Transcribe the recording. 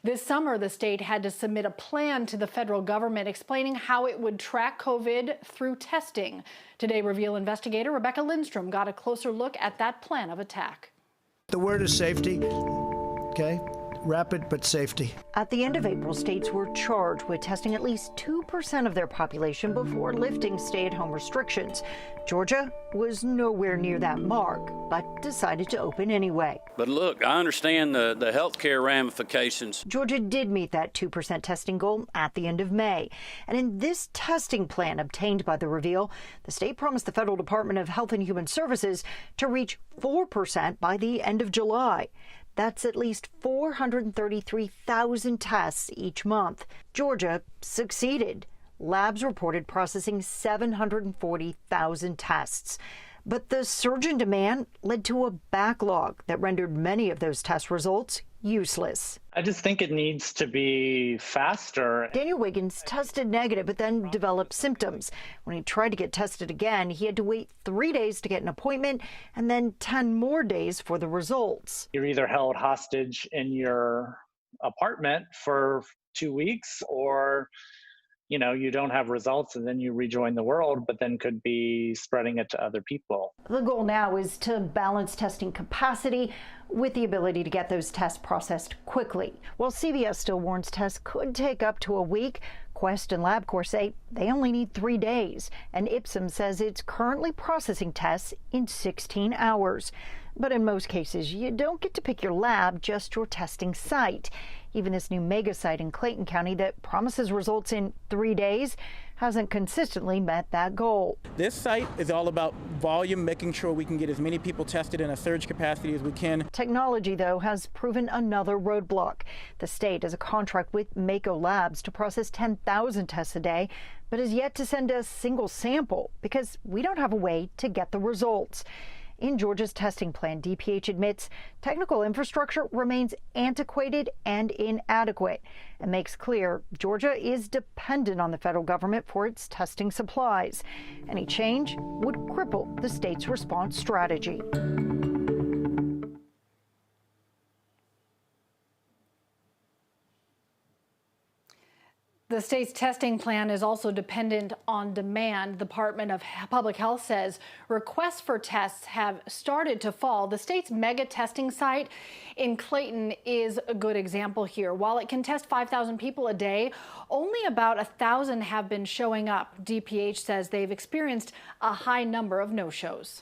This summer, the state had to submit a plan to the federal government explaining how it would track COVID through testing. Today, Reveal investigator Rebecca Lindstrom got a closer look at that plan of attack. The word is safety, okay? Rapid, but safety. At the end of April, states were charged with testing at least 2% of their population before lifting stay-at-home restrictions. Georgia was nowhere near that mark, but decided to open anyway. But look, I understand the health care ramifications. Georgia did meet that 2% testing goal at the end of May. And in this testing plan obtained by the Reveal, the state promised the Federal Department of Health and Human Services to reach 4% by the end of July. That's at least 433,000 tests each month. Georgia succeeded. Labs reported processing 740,000 tests. But the surge in demand led to a backlog that rendered many of those test results useless. I just think it needs to be faster. Daniel Wiggins tested negative, but then developed symptoms. When he tried to get tested again, he had to wait 3 days to get an appointment and then 10 more days for the results. You're either held hostage in your apartment for 2 weeks, or you don't have results and then you rejoin the world, but then could be spreading it to other people. The goal now is to balance testing capacity with the ability to get those tests processed quickly. While CVS still warns tests could take up to a week, Quest and LabCorp say they only need 3 days, and Ipsum says it's currently processing tests in 16 hours. But in most cases, you don't get to pick your lab, just your testing site. Even this new mega site in Clayton County that promises results in 3 days hasn't consistently met that goal. This site is all about volume, making sure we can get as many people tested in a surge capacity as we can. Technology, though, has proven another roadblock. The state has a contract with Mako Labs to process 10,000 tests a day, but has yet to send a single sample because we don't have a way to get the results. In Georgia's testing plan, DPH admits technical infrastructure remains antiquated and inadequate and makes clear Georgia is dependent on the federal government for its testing supplies. Any change would cripple the state's response strategy. The state's testing plan is also dependent on demand. The Department of Public Health says requests for tests have started to fall. The state's mega testing site in Clayton is a good example here. While it can test 5,000 people a day, only about 1,000 have been showing up. DPH says they've experienced a high number of no-shows.